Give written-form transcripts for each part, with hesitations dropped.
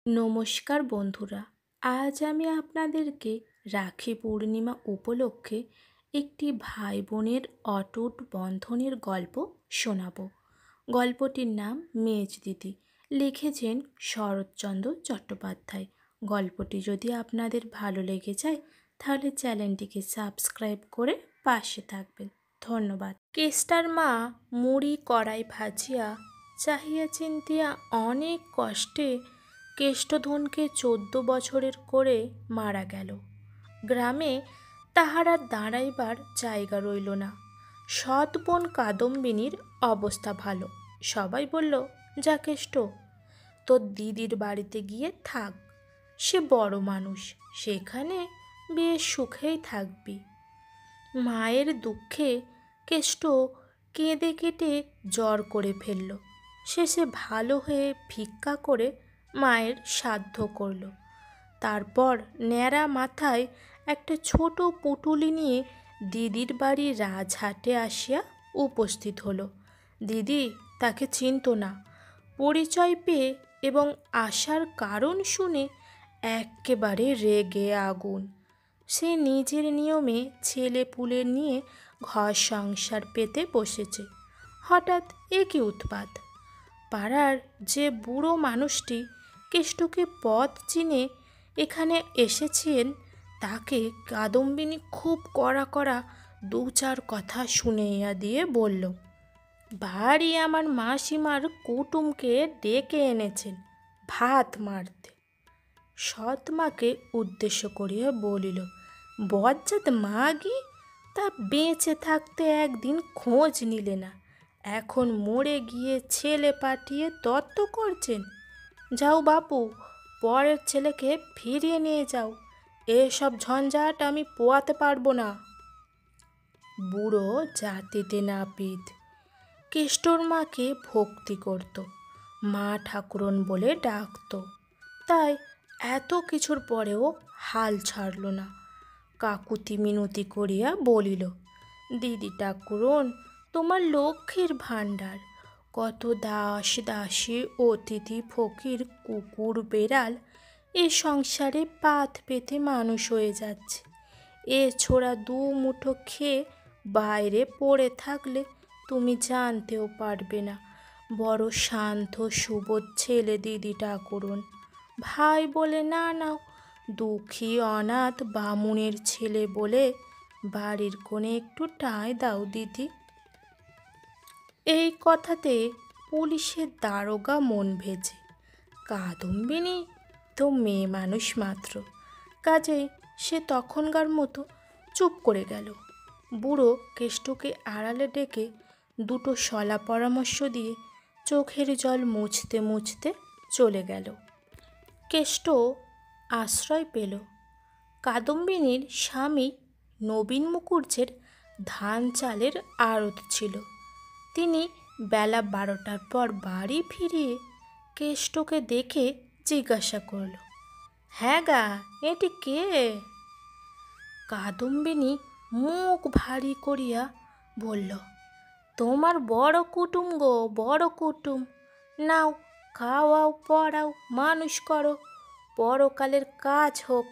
নমস্কার বন্ধুরা, আজ আমি আপনাদেরকে রাখি পূর্ণিমা উপলক্ষে একটি ভাই বোনের অটুট বন্ধনের গল্প শোনাব। গল্পটির নাম মেজদিদি, লিখেছেন শরৎচন্দ্র চট্টোপাধ্যায়। গল্পটি যদি আপনাদের ভালো লেগে যায় তাহলে চ্যানেলটিকে সাবস্ক্রাইব করে পাশে থাকবেন। ধন্যবাদ। কেষ্টার মা মুড়ি কড়াই ভাজিয়া চাহিয়া চিন্তিয়া অনেক কষ্টে কেষ্টধনকে 14 বছরের করে মারা গেল। গ্রামে তাহার আর দাঁড়াইবার জায়গা রইল না। সৎ বোন কাদম্বিনীর অবস্থা ভালো। সবাই বলল, যা কেষ্ট, তোর দিদির বাড়িতে গিয়ে থাক, সে বড় মানুষ, সেখানে বেশ সুখেই থাকবি। মায়ের দুঃখে কেষ্ট কেঁদে কেটে জ্বর করে ফেলল। শেষে ভালো হয়ে ভিক্ষা করে মায়ের সাধ্য করল। তারপর ন্যাড়া মাথায় একটা ছোট পুঁটুলি নিয়ে দিদির বাড়ি রাজহাটে আসিয়া উপস্থিত হলো। দিদি তাকে চিনত না। পরিচয় পেয়ে এবং আসার কারণ শুনে এক্কেবারে রেগে আগুন। সে নিজের নিয়মে ছেলে পুলে নিয়ে ঘর সংসার পেতে বসেছে। হঠাৎ এ কি উৎপাত! পাড়ার যে বুড়ো মানুষটি কেষ্টকে পথ চিনে এখানে এসেছেন, তাকে কাদম্বিনী খুব কড়া কড়া 2-4 কথা শুনাইয়া দিয়ে বলল, বাড়ি আমার মাসিমার কুটুমকে ডেকে এনেছেন ভাত মারতে। সৎ মাকে উদ্দেশ্য করিয়া বলিল, বজ্জাত মাগি, তা বেঁচে থাকতে একদিন খোঁজ নিলে না, এখন মরে গিয়ে ছেলে পাঠিয়ে তত্ত্ব করছেন। যাও বাপু, পরের ছেলেকে ফিরিয়ে নিয়ে যাও, এসব ঝঞ্ঝাট আমি পোয়াতে পারবো না। বুড়ো জাতিতে নাপিত। কেষ্টর মাকে ভক্তি করত, মা ঠাকুরন বলে ডাকত, তাই এত কিছুর পরেও হাল ছাড়ল না। কাকুতি মিনতি করিয়া বলিল, দিদি ঠাকুরন, তোমার লক্ষ্মীর ভাণ্ডার, কত দাস দাসী অতিথি ফকির কুকুর বেড়াল এ সংসারে পাত পেতে মানুষ হয়ে যাচ্ছে। এ ছোড়া 2 মুঠো খেয়ে বাইরে পড়ে থাকলে তুমি জানতেও পারবে না। বড় শান্ত সুবোধ ছেলে দিদি ঠাকুরন, ভাই বলে না নাও, দুঃখী অনাথ বামুনের ছেলে বলে বাড়ির কোণে একটু ঠাঁই দাও দিদি। এই কথাতে পুলিশের দারোগা মন ভেজে। কাদম্বিনী তো মেয়ে মানুষ মাত্র, কাজেই সে তখনকার মতো চুপ করে গেল। বুড়ো কেষ্টকে আড়ালে ডেকে 2টো শলা পরামর্শ দিয়ে চোখের জল মুছতে মুছতে চলে গেল। কেষ্ট আশ্রয় পেল। কাদম্বিনীর স্বামী নবীন মুখুজ্জের ধান চালের আড়ত ছিল। তিনি বেলা 12টার পর বাড়ি ফিরিয়ে কেষ্টকে দেখে জিজ্ঞাসা করল, হ্যাঁ গা, এটি কে? কাদম্বিনী মুখ ভারী করিয়া বলল, তোমার বড় কুটুম গো, বড় কুটুম। নাও, খাওয়াও পড়াও মানুষ করো, পরকালের কাজ হোক।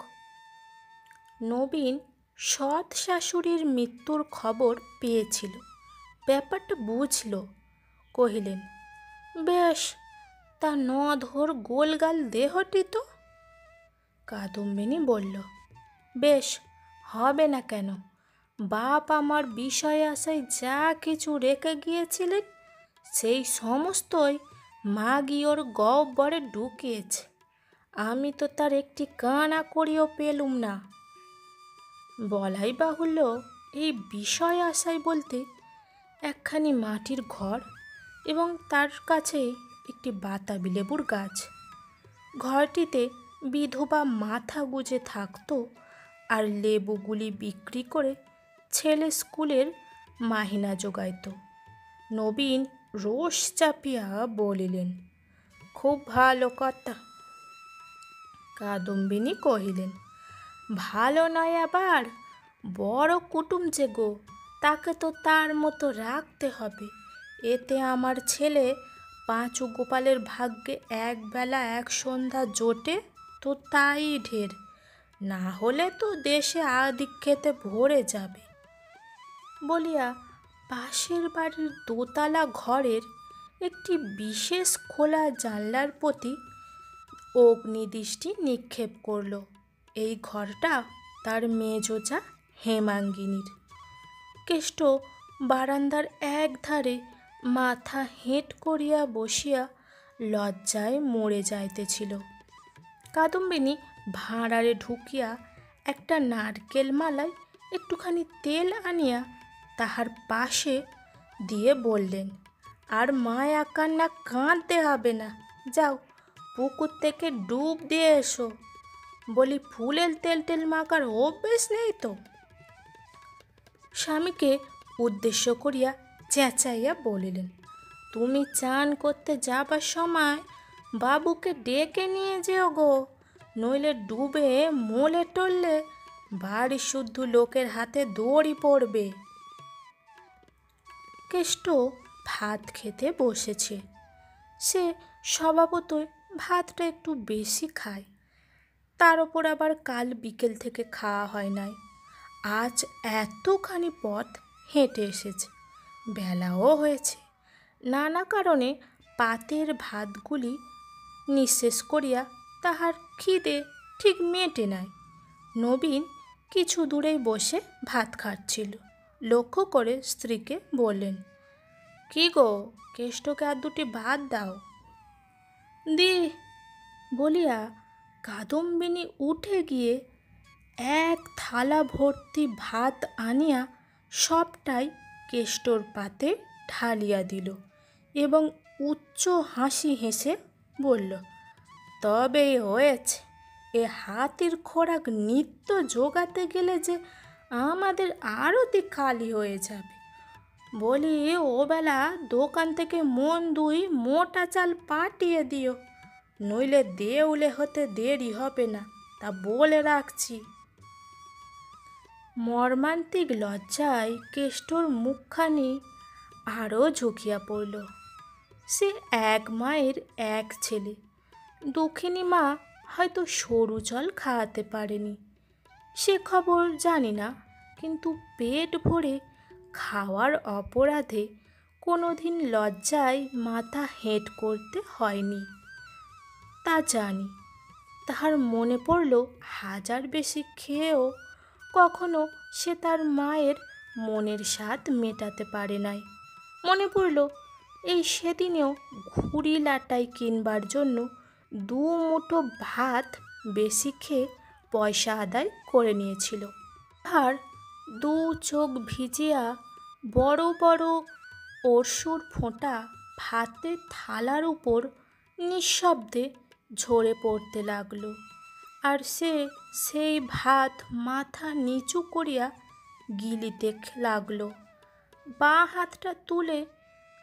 নবীন সৎ শাশুড়ির মৃত্যুর খবর পেয়েছিল, ব্যাপারটা বুঝল। কহিলেন, বেশ, তা নধর গোলগাল দেহটি তো। কাদম্বিনী বলল, বেশ হবে না কেন? বাপ আমার বিষয় আশায় যা কিছু রেখে গিয়েছিলেন সেই সমস্তই মাগি ওর গহ্বরে ঢুকিয়েছে। আমি তো তার একটি কানা করিও পেলুম না। বলাই বাহুল্য, এই বিষয় আশায় বলতে একখানি মাটির ঘর এবং তার কাছে একটি বাতাবি লেবুর গাছ। ঘরটিতে বিধবা মাথা গুজে থাকত আর লেবুগুলি বিক্রি করে ছেলে স্কুলের মাহিনা জোগাইত। নবীন রোষ চাপিয়া বলিলেন, খুব ভালো কথা। কাদম্বিনী কহিলেন, ভালো নয় আবার, বড় কুটুম যে গো, তাকে তো তার মতো রাখতে হবে। এতে আমার ছেলে পাঁচু গোপালের ভাগ্যে একবেলা এক সন্ধ্যা জোটে তো তাই ঢের, না হলে তো দেশে আধিক্যেতে ভরে যাবে বলিয়া পাশের বাড়ির দোতলা ঘরের একটি বিশেষ খোলা জানলার প্রতি অগ্নিদৃষ্টি নিক্ষেপ করল। এই ঘরটা তার মেজোজা হেমাঙ্গিনীর। কেষ্ট বারান্দার একধারে মাথা হেঁট করিয়া বসিয়া লজ্জায় মরে যাইতেছিল। কাদম্বিনী ভাঁড়ারে ঢুকিয়া একটা নারকেল মালায় একটুখানি তেল আনিয়া তাহার পাশে দিয়ে বললেন, আর মায়া কান্না কাঁদতে হবে না, যাও পুকুর থেকে ডুব দিয়ে এসো। বলি ফুলের তেল টেল মাখার অভ্যেস নেই তো? স্বামীকে উদ্দেশ্য করিয়া চেঁচাইয়া বলিলেন, তুমি চান করতে যাবার সময় বাবুকে ডেকে নিয়ে যেও গো, নইলে ডুবে মলে টললে বাড়ি শুদ্ধ লোকের হাতে দড়ি পড়বে। কেষ্ট ভাত খেতে বসেছে। সে স্বভাবতই ভাতটা একটু বেশি খায়, তার ওপর আবার কাল বিকেল থেকে খাওয়া হয় নাই। আজ এতখানি পথ হেঁটে এসেছে, বেলাও হয়েছে। নানা কারণে পাতের ভাতগুলি নিঃশেষ করিয়া তাহার খিদে ঠিক মেটে নাই। নবীন কিছু দূরেই বসে ভাত খাচ্ছিল। লক্ষ্য করে স্ত্রীকে বললেন, কি গো, কেষ্টকে আর দুটি ভাত দাও। দি বলিয়া কাদম্বিনী উঠে গিয়ে এক থালা ভর্তি ভাত আনিয়া সবটাই কেষ্টর পাতে ঢালিয়া দিল এবং উচ্চ হাসি হেসে বলল, তবেই হয়েছে, এ হাতির খোরাক নিত্য জোগাতে গেলে যে আমাদের আরতি খালি হয়ে যাবে। বলি ওবেলা দোকান থেকে মন দুই মোটা চাল পাঠিয়ে দিও, নইলে দেউলে হতে দেরি হবে না, তা বলে রাখছি। মর্মান্তিক লজ্জায় কেষ্টর মুখখানি আরও ঝুঁকিয়া পড়ল। সে এক মায়ের এক ছেলে, দুঃখিনী মা হয়তো সরু জল খাওয়াতে পারেনি, সে খবর জানি না, কিন্তু পেট ভরে খাওয়ার অপরাধে কোনো দিন লজ্জায় মাথা হেঁট করতে হয়নি তা জানি। তাহার মনে পড়ল হাজার বেশি খেয়েও কখনো সে তার মায়ের মনের স্বাদ মেটাতে পারে নাই। মনে পড়ল এই সেদিনেও ঘুড়ি লাটাই কিনবার জন্য দু মুঠো ভাত বেশি খেয়ে পয়সা আদায় করে নিয়েছিল। আর দু চোখ ভিজিয়া বড় বড় অরশুর ফোঁটা ভাতের থালার উপর নিঃশব্দে ঝরে পড়তে লাগলো। আর সে সেই ভাত মাথা নিচু করিয়া গিলিতে লাগলো। বাঁ হাতটা তুলে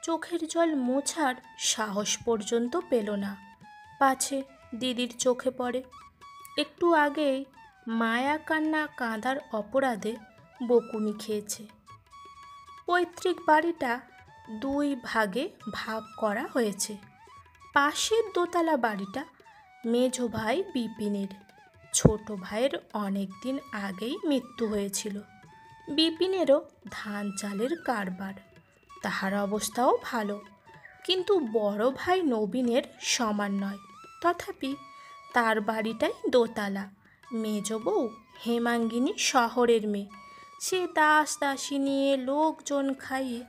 চোখের জল মোছার সাহস পর্যন্ত পেল না, পাছে দিদির চোখে পড়ে। একটু আগেই মায়া কান্না কাঁদার অপরাধে বকুনি খেয়েছে। পৈতৃক বাড়িটা দুই ভাগে ভাগ করা হয়েছে। পাশের দোতলা বাড়িটা মেজো ভাই বিপিনের। ছোট ভাইয়ের অনেক দিন আগেই মৃত্যু হয়েছিল। বিপিনেরও ধান চালের কারবার, তাহার অবস্থাও ভালো, কিন্তু বড় ভাই নবীনের সমান নয়। তথাপি তার বাড়িটাই দোতলা। মেজো বউ হেমাঙ্গিনী শহরের মেয়ে, সে দাস দাসী নিয়ে লোকজন খাইয়ে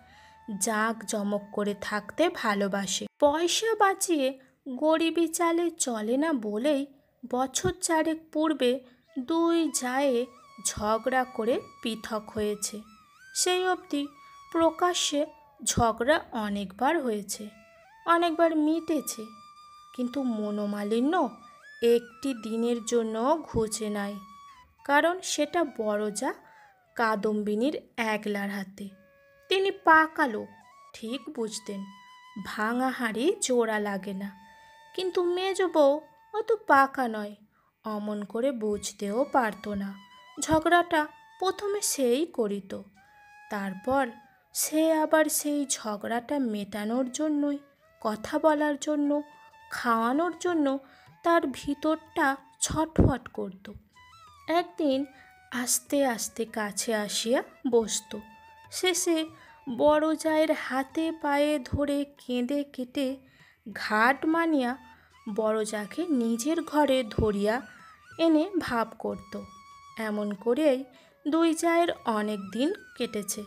জাঁক জমক করে থাকতে ভালোবাসে। পয়সা বাঁচিয়ে গরিবি চালে চলে না বলেই বছর চারেক পূর্বে দুই জায়ে ঝগড়া করে পৃথক হয়েছে। সেই অবধি প্রকাশ্যে ঝগড়া অনেকবার হয়েছে, অনেকবার মিটেছে, কিন্তু মনোমালিন্য একটি দিনের জন্য ঘুচে নাই। কারণ সেটা বড় যা কাদম্বিনীর একলার হাতে। তিনি পাকা লোক, ঠিক বুঝতেন ভাঙা হাঁড়ি জোড়া লাগে না, কিন্তু মেজো বউ অত পাকা নয়, অমন করে বুঝতেও পারত না। ঝগড়াটা প্রথমে সেই করিত, তারপর সে আবার সেই ঝগড়াটা মেটানোর জন্যই কথা বলার জন্য, খাওয়ানোর জন্য তার ভিতরটা ছটফট করত। একদিন আস্তে আস্তে কাছে আসিয়া বসত। শেষে বড় জায়ের হাতে পায়ে ধরে কেঁদে কেটে ঘাট মানিয়া বড় জাকে নিজের ঘরে ধরিয়া এনে ভাব করত। এমন করেই দুই জায়ের অনেক দিন কেটেছে।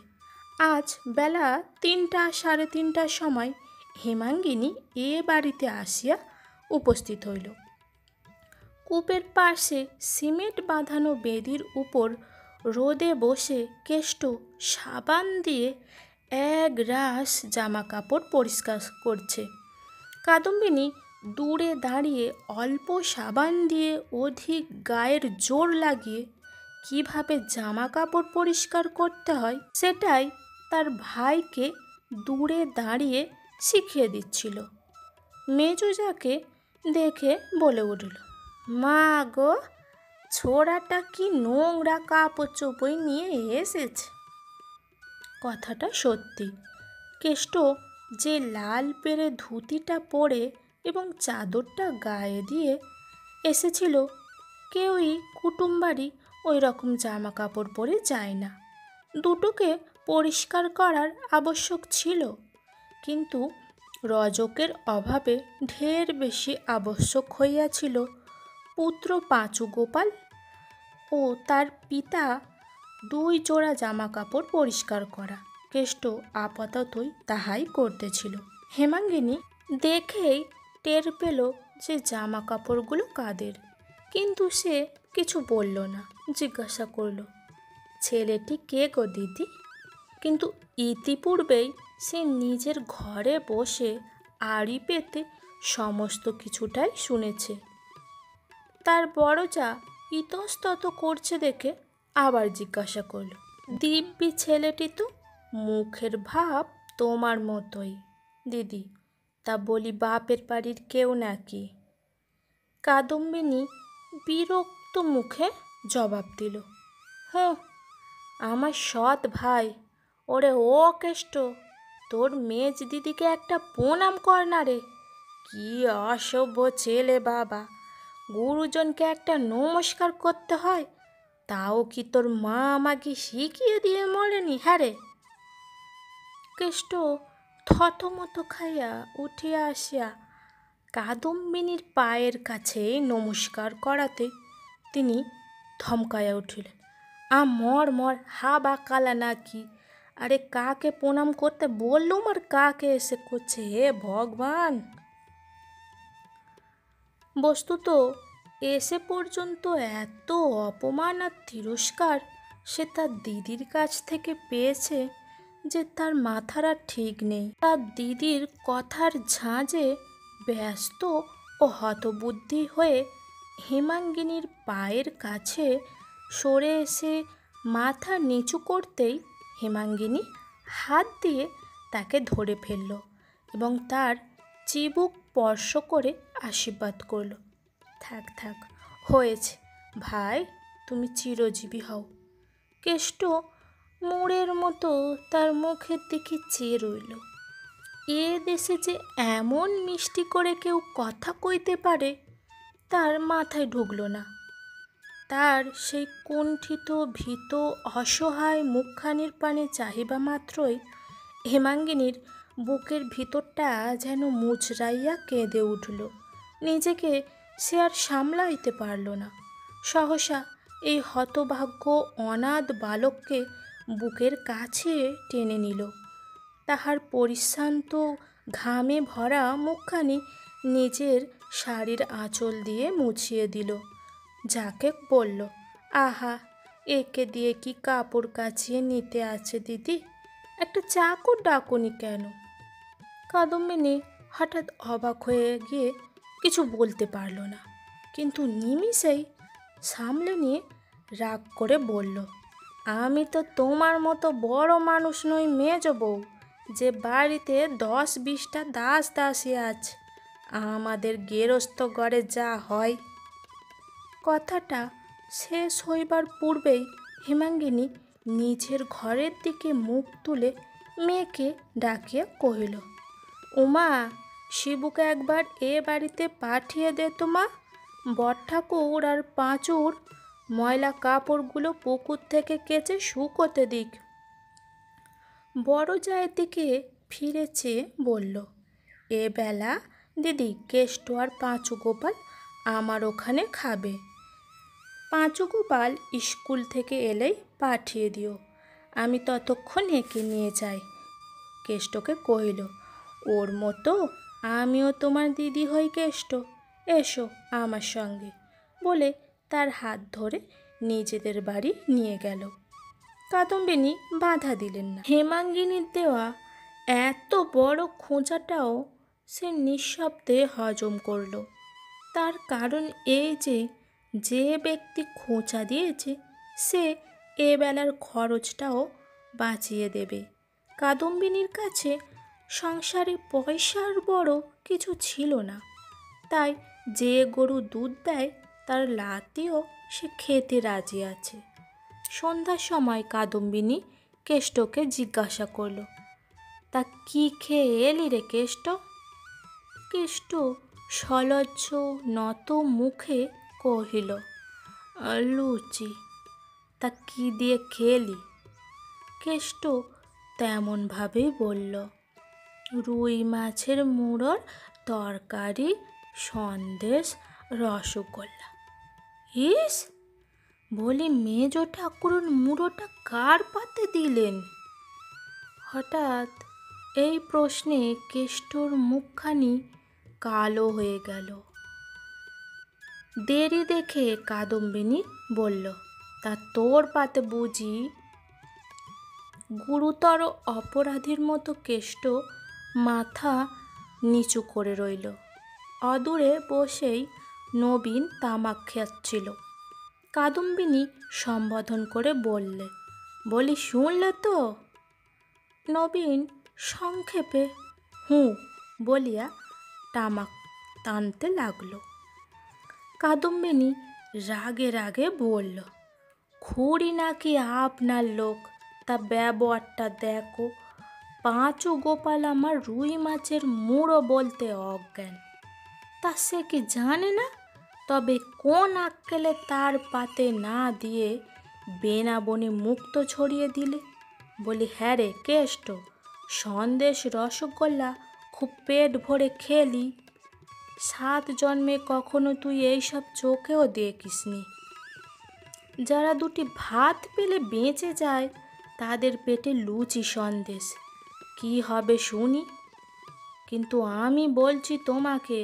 আজ বেলা 3টা সাড়ে 3টার সময় হেমাঙ্গিনী এ বাড়িতে আসিয়া উপস্থিত হইল। কূপের পাশে সিমেন্ট বাঁধানো বেদির উপর রোদে বসে কেষ্ট সাবান দিয়ে এক রাশ জামা কাপড় পরিষ্কার করছে। কাদম্বিনী দূরে দাঁড়িয়ে অল্প সাবান দিয়ে অধিক গায়ের জোর লাগিয়ে কিভাবে জামা কাপড় পরিষ্কার করতে হয় সেটাই তার ভাইকে দূরে দাঁড়িয়ে শিখিয়ে দিচ্ছিল। মেজোজাকে দেখে বলে উঠল, মা গো, ছোড়াটা কি নোংরা কাপড় চোপড় নিয়ে এসেছে। কথাটা সত্যি। কেষ্ট যে লাল পেরে ধুতিটা পরে এবং চাদরটা গায়ে দিয়ে এসেছিল, কেউই কুটুমবাড়ি ওই রকম জামা কাপড় পরে যায় না। দুটোকে পরিষ্কার করার আবশ্যক ছিল, কিন্তু রজকের অভাবে ঢের বেশি আবশ্যক হইয়াছিল পুত্র পাঁচু গোপাল ও তার পিতা 2 জোড়া জামা কাপড় পরিষ্কার করা। কেষ্ট আপাততই তাহাই করতেছিল। হেমাঙ্গিনী দেখেই টের পেল যে জামা কাপড়গুলো কাদের, কিন্তু সে কিছু বলল না। জিজ্ঞাসা করল, ছেলেটি কে গো দিদি? কিন্তু ইতিপূর্বেই সে নিজের ঘরে বসে আড়ি পেতে সমস্ত কিছুটাই শুনেছে। তার বড় যা ইতস্তত করছে দেখে আবার জিজ্ঞাসা করল, দিব্যি ছেলেটি তো, মুখের ভাব তোমার মতোই দিদি, তা বলি বাপের বাড়ির কেউ নাকি? কাদম্বিনী বিরক্ত মুখে জবাব দিল, হুঁ, আমার সৎ ভাই। ওরে ও কেষ্ট, তোর মেজ দিদিকে একটা প্রণাম কর না রে। কি অসভ্য ছেলে বাবা, গুরুজনকে একটা নমস্কার করতে হয়, তাও কি তোর মা আমাকে শিখিয়ে দিয়ে মরেনি? হ্যাঁ রে। কেষ্ট থতমত খাইয়া উঠিয়া আসিয়া কাদম্বিনীর পায়ের কাছে নমস্কার করাতে তিনি ধমকাইয়া উঠিলেন, মর মর, হা বা কালা নাকি? আরে কাকে প্রণাম করতে বললুম আর কাকে এসে করছে, হে ভগবান। বস্তুত এসে পর্যন্ত এত অপমান আর তিরস্কার সে তার দিদির কাছ থেকে পেয়েছে যে তার মাথার আর ঠিক নেই। তার দিদির কথার ঝাঁজে ব্যস্ত ও হতবুদ্ধি হয়ে হেমাঙ্গিনীর পায়ের কাছে সরে এসে মাথা নিচু করতেই হেমাঙ্গিনী হাত দিয়ে তাকে ধরে ফেলল এবং তার চিবুক স্পর্শ করে আশীর্বাদ করল, থাক থাক, হয়েছে ভাই, তুমি চিরজীবী হও। কেষ্ট মোড়ের মতো তার মুখের দিকে চেয়ে রইল। এ দেশে যে এমন মিষ্টি করে কেউ কথা কইতে পারে তার মাথায় ঢুকল না। তার সেই কুণ্ঠিত ভীত অসহায় মুখখানির পানে চাহিবা মাত্রই হেমাঙ্গিনীর বুকের ভিতরটা যেন মুচড়াইয়া কেঁদে উঠল। নিজেকে সে আর সামলাইতে পারল না। সহসা এই হতভাগ্য অনাথ বালককে বুকের কাছে টেনে নিল। তাহার পরিশ্রান্ত ঘামে ভরা মুখখানি নিজের শাড়ির আঁচল দিয়ে মুছিয়ে দিল। যাকে বলল, আহা, একে দিয়ে কি কাপড় কাচিয়ে নিতে আছে দিদি? একটা চাকর ডাকুনি কেন? কাদম্বিনী হঠাৎ অবাক হয়ে গিয়ে কিছু বলতে পারল না, কিন্তু নিমিষেই সামলে নিয়ে রাগ করে বলল, আমি তো তোমার মতো বড় মানুষ নই মেজো বউ, যে বাড়িতে 10-20টা দাস দাসী আছে। আমাদের গেরস্থ ঘরে যা হয়। কথাটা শেষ হইবার পূর্বেই হেমাঙ্গিনী নিজের ঘরের দিকে মুখ তুলে মেয়েকে ডাকিয়া কহিল, উমা, শিবুকে একবার এ বাড়িতে পাঠিয়ে দে তো মা। বড়ঠাকুর আর পাঁচুর ময়লা কাপড়গুলো পুকুর থেকে কেচে শুকোতে দিক। বড় জায়ের দিকে ফিরে চেয়ে বলল, এ বেলা দিদি কেষ্ট আর পাঁচু গোপাল আমার ওখানে খাবে। পাঁচু গোপাল স্কুল থেকে এলেই পাঠিয়ে দিও, আমি ততক্ষণ একে নিয়ে যাই। কেষ্টকে কহিল, ওর মতো আমিও তোমার দিদি হই কেষ্ট, এসো আমার সঙ্গে, বলে তার হাত ধরে নিজেদের বাড়ি নিয়ে গেল। কাদম্বিনী বাধা দিলেন না। হেমাঙ্গিনীর দেওয়া এত বড় খোঁচাটাও সে নিঃশব্দে হজম করল। তার কারণ এই যে যে ব্যক্তি খোঁচা দিয়েছে সে এবেলার খরচটাও বাঁচিয়ে দেবে। কাদম্বিনীর কাছে সংসারে পয়সার বড় কিছু ছিল না, তাই যে গরু দুধ দেয় তার লাতিও সে খেতে রাজি আছে। সন্ধ্যার সময় কাদম্বিনী কেষ্টকে জিজ্ঞাসা করল, তা কি খেয়ে এলি রে কেষ্ট? কেষ্ট সলজ্জ নত মুখে কহিল, লুচি। তা কি দিয়ে খেলি? কেষ্ট তেমনভাবেই বলল, রুই মাছের মুড়োর তরকারি, সন্দেশ, রসগোল্লা। ইস, বলি মেজ ঠাকুরুন মুড়োটা কার পাতে দিলেন? হঠাৎ এই প্রশ্নে কেষ্টর মুখখানি কালো হয়ে গেল। দেরি দেখে কাদম্বিনী বলল, তা তোর পাতে বুঝি? গুরুতর অপরাধীর মতো কেষ্ট মাথা নিচু করে রইল। অদূরে বসেই নবীন তামাক খাচ্ছিল। কাদম্বিনী সম্বোধন করে বলি শুনলে তো? নবীন সংক্ষেপে হুঁ বলিয়া তামাক টানতে লাগল। কাদম্বিনী রাগে রাগে বলল, খুড়ি নাকি আপনার লোক, তা ব্যবহারটা দেখো। পাঁচু গোপাল আমার রুই মাছের মুড়ো বলতে অজ্ঞান, তা সে কি জানে না? তবে কোন আক্কেলে তার পাতে না দিয়ে বেনাবনে মুক্ত ছড়িয়ে দিলে? বলি, হ্যাঁ রে কেষ্ট, সন্দেশ রসগোল্লা খুব পেট ভরে খেলি। 7 জন্মে কখনো তুই এইসব চোখেও দেখিসনি। যারা দুটি ভাত পেলে বেঁচে যায় তাদের পেটে লুচি সন্দেশ কি হবে শুনি? কিন্তু আমি বলছি তোমাকে,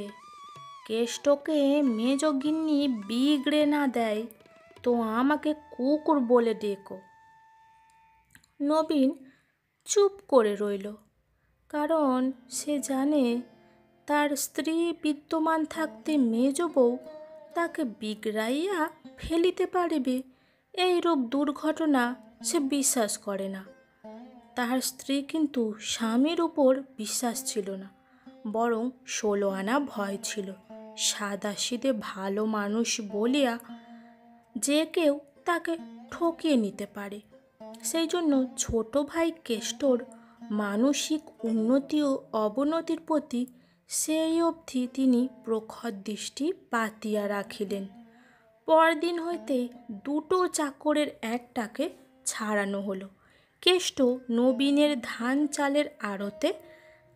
কেষ্টকে মেজগিন্নি বিগড়ে না দেয় তো আমাকে কুকুর বলে ডেকো। নবীন চুপ করে রইল, কারণ সে জানে তার স্ত্রী বিদ্যমান থাকতে মেজ বউ তাকে বিগড়াইয়া ফেলিতে পারিবে এইরূপ দুর্ঘটনা সে বিশ্বাস করে না। তাহার স্ত্রী কিন্তু স্বামীর উপর বিশ্বাস ছিল না, বরং 16 আনা ভয় ছিল। সাদাসিধে ভালো মানুষ বলিয়া যে কেউ তাকে ঠকিয়ে নিতে পারে। সেই জন্য ছোট ভাই কেষ্টর মানসিক উন্নতি ও অবনতির প্রতি সেই অবধি তিনি প্রখর দৃষ্টি পাতিয়া রাখিলেন। পরদিন হইতে 2টো চাকরের একটাকে ছাড়ানো হলো। কেষ্ট নবীনের ধান চালের আড়তে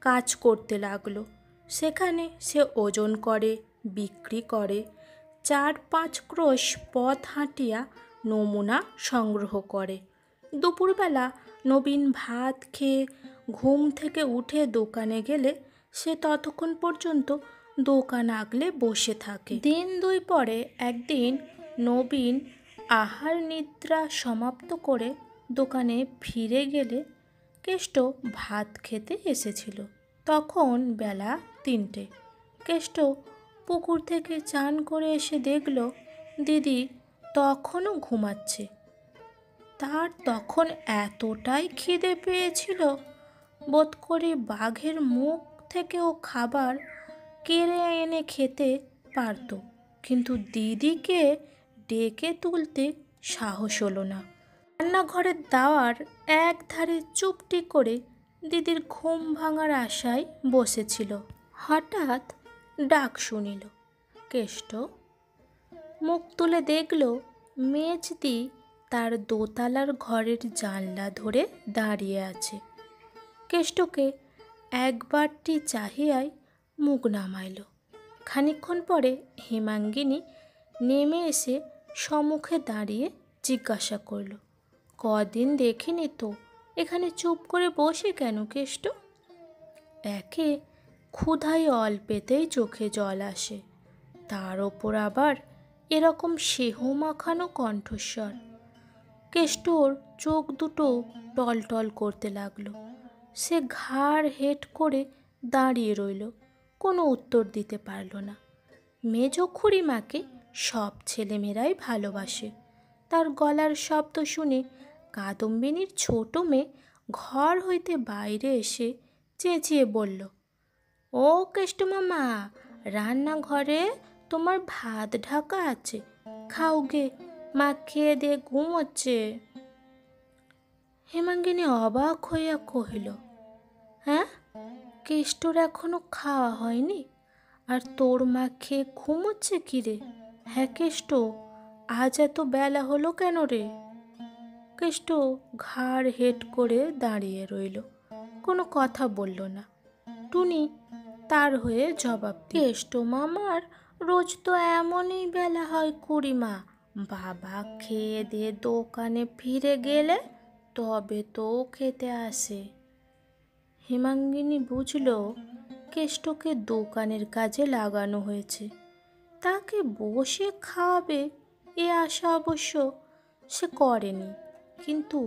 কাজ করতে লাগলো। সেখানে সে ওজন করে, বিক্রি করে, 4-5 ক্রোশ পথ হাঁটিয়া নমুনা সংগ্রহ করে। দুপুরবেলা নবীন ভাত খেয়ে ঘুম থেকে উঠে দোকানে গেলে সে ততক্ষণ পর্যন্ত দোকান আগলে বসে থাকে। দিন 2 পরে একদিন নবীন আহার নিদ্রা সমাপ্ত করে দোকানে ফিরে গেলে কেষ্ট ভাত খেতে এসেছিল। তখন বেলা 3টে। কেষ্ট পুকুর থেকে চান করে এসে দেখল দিদি তখনও ঘুমাচ্ছে। তার তখন এতটাই খিদে পেয়েছিল, বোধ করে বাঘের মুখ থেকেও খাবার কেড়ে এনে খেতে পারত, কিন্তু দিদিকে ডেকে তুলতে সাহস হলো না। রান্নাঘরের দাওয়ার একধারে চুপটি করে দিদির ঘুম ভাঙার আশায় বসেছিল। হঠাৎ ডাক শুনিল, কেষ্ট। মুখ তুলে দেখল মেজদি তার দোতলার ঘরের জানলা ধরে দাঁড়িয়ে আছে। কেষ্টকে একবারটি চাহিয়াই মুখ নামাইল। খানিকক্ষণ পরে হেমাঙ্গিনী নেমে এসে সম্মুখে দাঁড়িয়ে জিজ্ঞাসা করল, কদিন দেখিনি তো, এখানে চুপ করে বসে কেন কেষ্ট? একে ক্ষুধায় অল্পেতেই চোখে জল আসে, তার ওপর আবার এরকম সেহ মাখানো কণ্ঠস্বর। কেষ্টর চোখ দুটো টলটল করতে লাগলো। সে ঘাড় হেঁট করে দাঁড়িয়ে রইল, কোনো উত্তর দিতে পারল না। মেজ খুড়িমাকে সব ছেলেমেয়েরাই ভালোবাসে। তার গলার শব্দ শুনে কাদম্বিনীর ছোট মেয়ে ঘর হইতে বাইরে এসে চেঁচিয়ে বলল, ও কেষ্ট মামা, রান্নাঘরে তোমার ভাত ঢাকা আছে, খাও গে, মা খেয়ে দিয়ে ঘুমোচ্ছে। হেমাঙ্গিনী অবাক হইয়া কহিল, হ্যাঁ, কেষ্টর এখনো খাওয়া হয়নি, আর তোর মা খেয়ে ঘুমোচ্ছে কি রে? হ্যাঁ কেষ্ট, আজ এত বেলা হলো কেন রে? কেষ্ট ঘাড় হেঁট করে দাঁড়িয়ে রইল, কোনো কথা বলল না। টুনি তার হয়ে জবাব দিল, কেষ্ট মামার রোজ তো এমনই বেলা হয় খুড়িমা, বাবা খেয়ে দিয়ে দোকানে ফিরে গেলে তবে তো খেতে আসে। হেমাঙ্গিনী বুঝল কেষ্টকে দোকানের কাজে লাগানো হয়েছে, তাকে বসে খাওয়াবে এ আশা অবশ্য সে করেনি। কিন্তু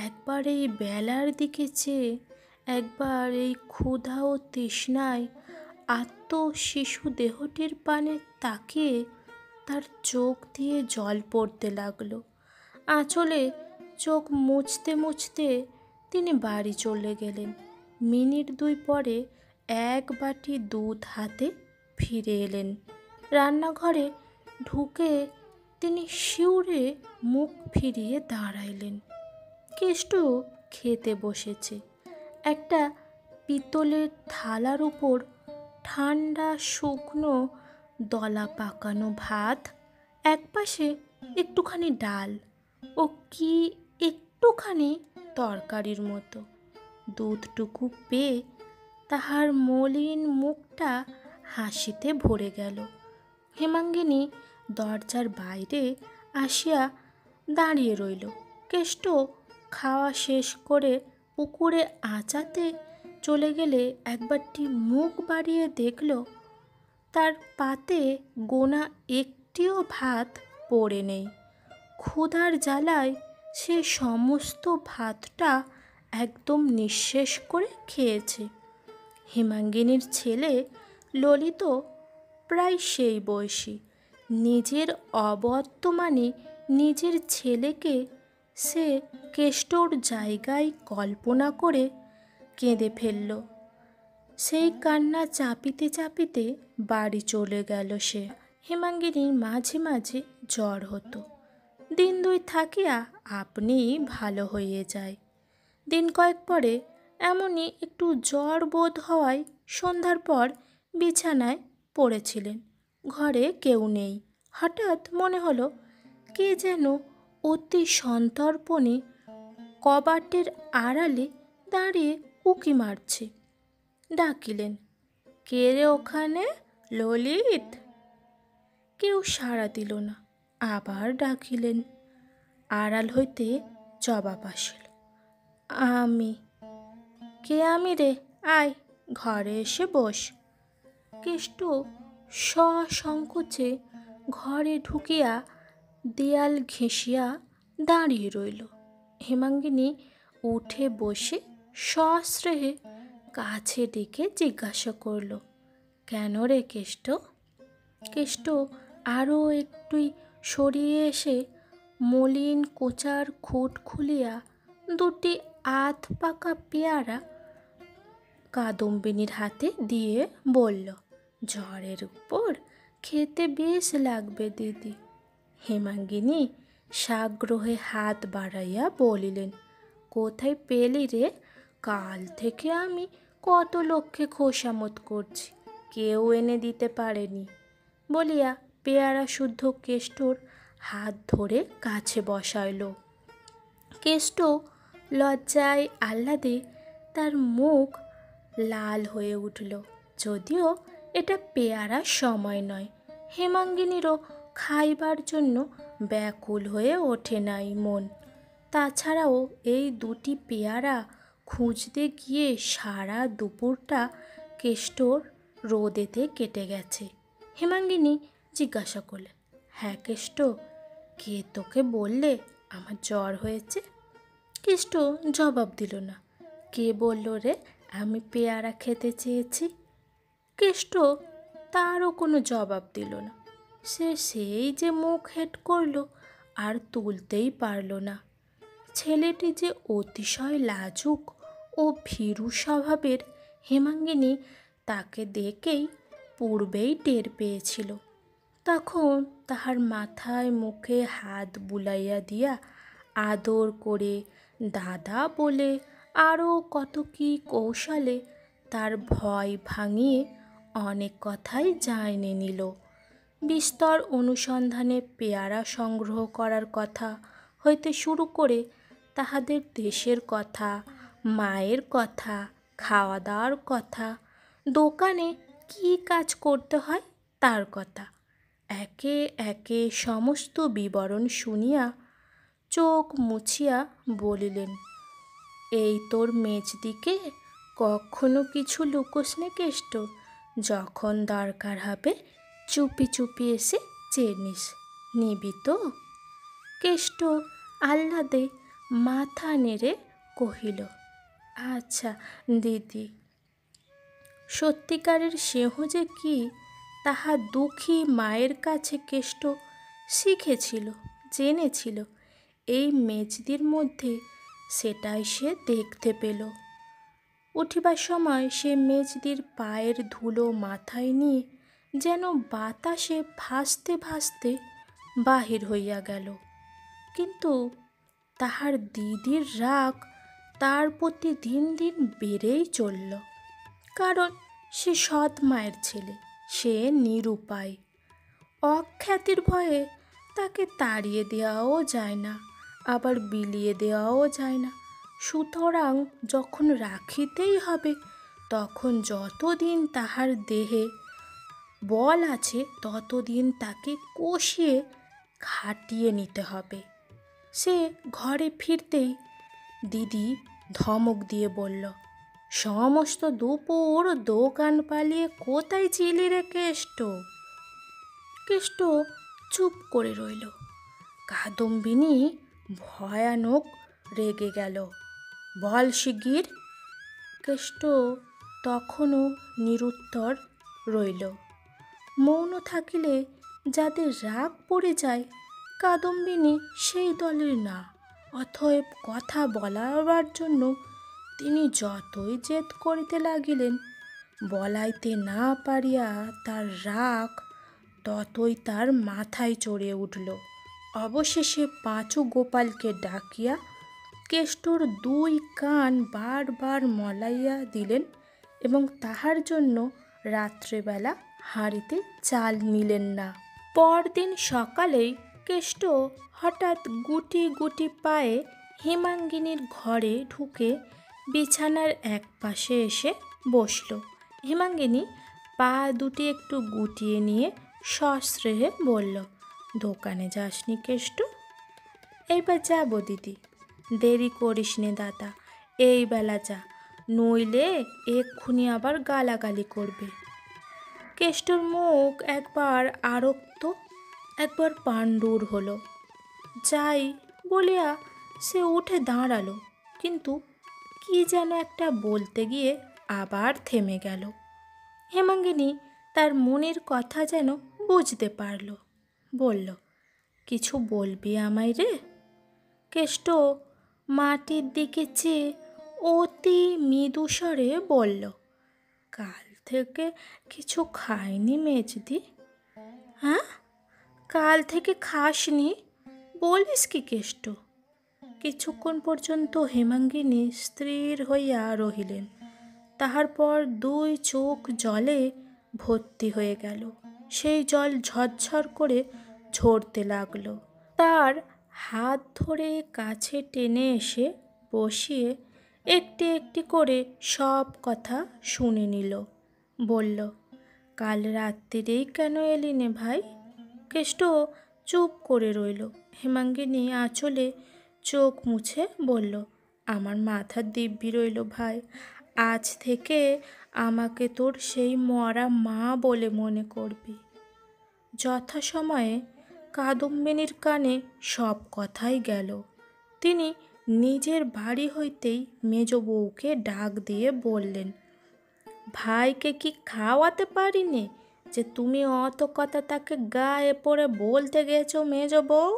একবার এই বেলার দিকে চেয়ে, একবার এই ক্ষুধা ও তৃষ্ণায় আত্ম শিশু দেহটির পানে তাকিয়ে তার চোখ দিয়ে জল পড়তে লাগলো। আঁচলে চোখ মুছতে মুছতে তিনি বাড়ি চলে গেলেন। মিনিট দুই পরে এক বাটি দুধ হাতে ফিরে এলেন। রান্নাঘরে ঢুকে তিনি শিউরে মুখ ফিরিয়ে দাঁড়াইলেন। কেষ্ট খেতে বসেছে। একটা পিতলের থালার উপর ঠান্ডা শুকনো দলা পাকানো ভাত, একপাশে একটুখানি ডাল ও কি একটুখানি তরকারির মতো। দুধটুকু পেয়ে তাহার মলিন মুখটা হাসিতে ভরে গেল। হেমাঙ্গিনী দরজার বাইরে আসিয়া দাঁড়িয়ে রইল। কেষ্ট খাওয়া শেষ করে পুকুরে আঁচাতে চলে গেলে একবারটি মুখ বাড়িয়ে দেখল তার পাতে গোনা একটিও ভাত পড়ে নেই। ক্ষুধার জ্বালায় সে সমস্ত ভাতটা একদম নিঃশেষ করে খেয়েছে। হেমাঙ্গিনীর ছেলে ললিত প্রায় সেই বয়সী। নিজের অবর্তমানে নিজের ছেলেকে সে কেষ্টর জায়গায় কল্পনা করে কেঁদে ফেলল। সেই কান্না চাপিতে চাপিতে বাড়ি চলে গেল সে। হেমাঙ্গিনীর মাঝে মাঝে জ্বর হতো। দিন দুই থাকিয়া আপনি ভালো হয়ে যায়। দিন কয়েক পরে এমনই একটু জ্বর বোধ হওয়ায় সন্ধ্যার পর বিছানায় পড়েছিলেন। ঘরে কেউ নেই। হঠাৎ মনে হলো কে যেন অতি সন্তর্পণে কবাটের আড়ালে দাঁড়িয়ে উঁকি মারছে। ডাকিলেন, কে রে ওখানে, ললিত? কেউ সাড়া দিল না। আবার ডাকিলেন। আড়াল হইতে জবাব আসিল, আমি। কে আমি রে? আয়, ঘরে এসে বস। কেষ্ট সসংকোচে ঘরে ঢুকিয়া দেয়াল ঘেঁষিয়া দাঁড়িয়ে রইল। হেমাঙ্গিনী উঠে বসে সস্নেহে কাছে ডেকে জিজ্ঞাসা করল, কেন রে কেষ্ট? কেষ্ট আরও একটুই সরিয়ে এসে মলিন কোচার খুঁট খুলিয়া দুটি আধ পাকা পেয়ারা কাদম্বিনীর হাতে দিয়ে বলল, জ্বরের উপর খেতে বেশ লাগবে দিদি। হেমাঙ্গিনী সাগ্রহে হাত বাড়াইয়া বলিলেন, কোথায় পেলি রে? কাল থেকে আমি কত লক্ষ্যে খোশামত করছি, কেউ এনে দিতে পারেনি বলিয়া পেয়ারা শুদ্ধ কেষ্টর হাত ধরে কাছে বসাইল। কেষ্ট লজ্জায় আহ্লাদে তার মুখ লাল হয়ে উঠল। যদিও এটা পেয়ারার সময় নয়, হেমাঙ্গিনীরও খাইবার জন্য ব্যাকুল হয়ে ওঠে নাই মন। তাছাড়াও এই দুটি পেয়ারা খুঁজতে গিয়ে সারা দুপুরটা কেষ্টর রোদেতে কেটে গেছে। হেমাঙ্গিনী জিজ্ঞাসা করলে, হ্যাঁ কেষ্ট, কে তোকে বললে আমার জ্বর হয়েছে? কেষ্ট জবাব দিল না। কে বলল রে আমি পেয়ারা খেতে চেয়েছি? কেষ্ট তারও কোনো জবাব দিল না। সেই যে মুখ হেঁট করল, আর তুলতেই পারল না। ছেলেটি যে অতিশয় লাজুক ও ভীরু স্বভাবের হেমাঙ্গিনী তাকে দেখেই পূর্বেই টের পেয়েছিল। তখন তাহার মাথায় মুখে হাত বুলাইয়া দিয়া আদর করে দাদা বলে আরও কত কী কৌশলে তার ভয় ভাঙিয়ে অনেক কথাই জানিয়ে নিল। বিস্তর অনুসন্ধানে পেয়ারা সংগ্রহ করার কথা হইতে শুরু করে তাহাদের দেশের কথা, মায়ের কথা, খাওয়া দাওয়ার কথা, দোকানে কী কাজ করতে হয় তার কথা, একে একে সমস্ত বিবরণ শুনিয়া চোখ মুছিয়া বলিলেন, এই তোর মেজদিকে কখনো কিছু লুকোস নে কেষ্ট। যখন দরকার হবে চুপি চুপি এসে চেয়ে নিবি তো? কেষ্ট আহ্লাদে মাথা নেড়ে কহিল, আচ্ছা দিদি। সত্যিকারের স্নেহ যে কি তাহা দুঃখী মায়ের কাছে কেষ্ট শিখেছিল, জেনেছিল। এই মেজদির মধ্যে সেটাই সে দেখতে পেল। উঠিবার সময় সে মেজদির পায়ের ধুলো মাথায় নিয়ে যেন বাতাসে ভাসতে ভাসতে বাহির হইয়া গেল। কিন্তু তাহার দিদির রাগ তার প্রতি দিন দিন বেড়েই চলল। কারণ সে সৎ মায়ের ছেলে, সে নিরুপায়। অখ্যাতির ভয়ে তাকে তাড়িয়ে দেওয়াও যায় না, আবার বিলিয়ে দেওয়াও যায় না। সুতরাং যখন রাখিতেই হবে, তখন যতদিন তাহার দেহে বল আছে ততদিন তাকে কষিয়ে খাটিয়ে নিতে হবে। সে ঘরে ফিরতেই দিদি ধমক দিয়ে বলল, সমস্ত দুপুর দোকান পালিয়ে কোথায় ছিলি রে কেষ্ট? কেষ্ট চুপ করে রইল। কাদম্বিনী ভয়ানক রেগে গেল, বল শিগগির। কেষ্ট তখনও নিরুত্তর রইল। মৌন থাকিলে যাদের রাগ পড়ে যায়, কাদম্বিনী সেই দলের না। অতএব কথা বলাবার জন্য তিনি যতই জেদ করিতে লাগিলেন, বলাইতে না পারিয়া তার রাগ ততই তার মাথায় চড়ে উঠল। অবশেষে পাঁচু গোপালকে ডাকিয়া কেষ্টর দুই কান বারবার মলাইয়া দিলেন এবং তাহার জন্য রাত্রেবেলা হাঁড়িতে চাল নিলেন না। পরদিন সকালেই কেষ্ট হঠাৎ গুটি গুটি পায়ে হেমাঙ্গিনীর ঘরে ঢুকে বিছানার এক পাশে এসে বসল। হেমাঙ্গিনী পা দুটি একটু গুটিয়ে নিয়ে সস্নেহে বলল, দোকানে যাসনি কেষ্ট? এইবার যাব দিদি। দেরি করিস নে দাদা, এই বেলা যা, নইলে এক্ষুনি আবার গালাগালি করবে। কেষ্টর মুখ একবার আরক্ত একবার পাণ্ডুর হলো। যাই বলিয়া সে উঠে দাঁড়ালো, কিন্তু কি যেন একটা বলতে গিয়ে আবার থেমে গেল। হেমাঙ্গিনী তার মনের কথা যেন বুঝতে পারল, বলল, কিছু বলবি আমায় রে? কেষ্ট মাটির দিকে চেয়ে অতি মৃদু স্বরে বলল, কাল থেকে কিছু খাইনি মেজদি। হ্যাঁ, কাল থেকে খাসনি? বলিস কি কেষ্ট? কিছুক্ষণ পর্যন্ত হেমাঙ্গিনী স্থির হইয়া রহিলেন। তাহার পর দুই চোখ জলে ভর্তি হয়ে গেল। সেই জল ঝরঝর করে ঝরতে লাগলো। তার হাত ধরে কাছে টেনে এসে বসিয়ে একটি একটি করে সব কথা শুনে নিল। বলল, কাল রাত্রিরেই কেন এলি নে ভাই? কেষ্ট চুপ করে রইল। হেমাঙ্গিনী আঁচলে চোখ মুছে বলল, আমার মাথার দিব্যি রইল ভাই। আজ থেকে আমাকে তোর সেই মরা মা বলে মনে করবি। যথাসময়ে কাদম্বিনীর কানে সব কথাই গেল। তিনি নিজের বাড়ি হইতেই মেজ বউকে ডাক দিয়ে বললেন, ভাইকে কি খাওয়াতে পারিনি যে তুমি অত কথা তাকে গায়ে পড়ে বলতে গেছো মেজ বউ?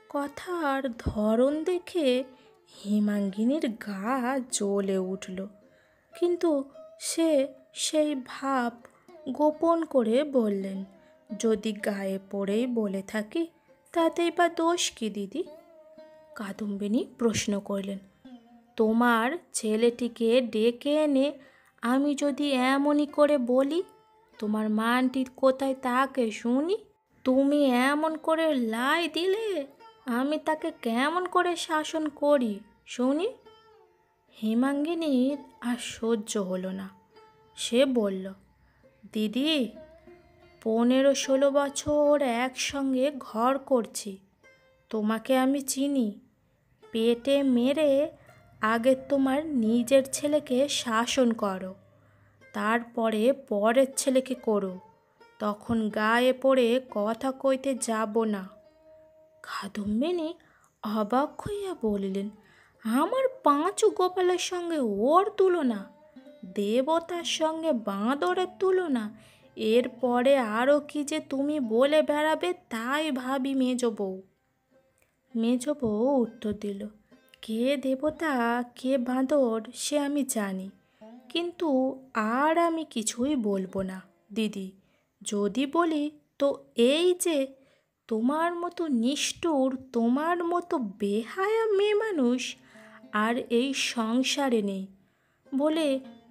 কথার ধরন দেখে হেমাঙ্গিনীর গা জ্বলে উঠল, কিন্তু সে সেই ভাব গোপন করে বললেন, যদি গায়ে পড়েই বলে থাকি তাতেই বা দোষ কি দিদি? কাদম্বিনী প্রশ্ন করলেন, তোমার ছেলেটিকে ডেকে এনে আমি যদি এমনই করে বলি, তোমার মানটি কোথায় তাকে শুনি? তুমি এমন করে লাই দিলে আমি তাকে কেমন করে শাসন করি শুনি? হেমাঙ্গিনীর আর সহ্য হলো না। সে বলল, দিদি, 15-16 বছর একসঙ্গে ঘর করছি, তোমাকে আমি চিনি। পেটে মেরে আগে তোমার নিজের ছেলেকে শাসন করো, তারপরে পরের ছেলেকে করো, তখন গায়ে পড়ে কথা কইতে যাব না। কাদম্বিনী অবাক হইয়া বলিলেন, আমার পাঁচু গোপালের সঙ্গে ওর তুলনা? দেবতার সঙ্গে বাঁদরের তুলনা? এরপরে আরও কি যে তুমি বলে বেড়াবে তাই ভাবি মেজ বউ। মেজ বউ উত্তর দিল, কে দেবতা কে বাঁদর সে আমি জানি, কিন্তু আর আমি কিছুই বলবো না দিদি। যদি বলি তো এই যে তোমার মতো নিষ্ঠুর, তোমার মতো বেহায়া মেয়ে মানুষ আর এই সংসারে নেই বলে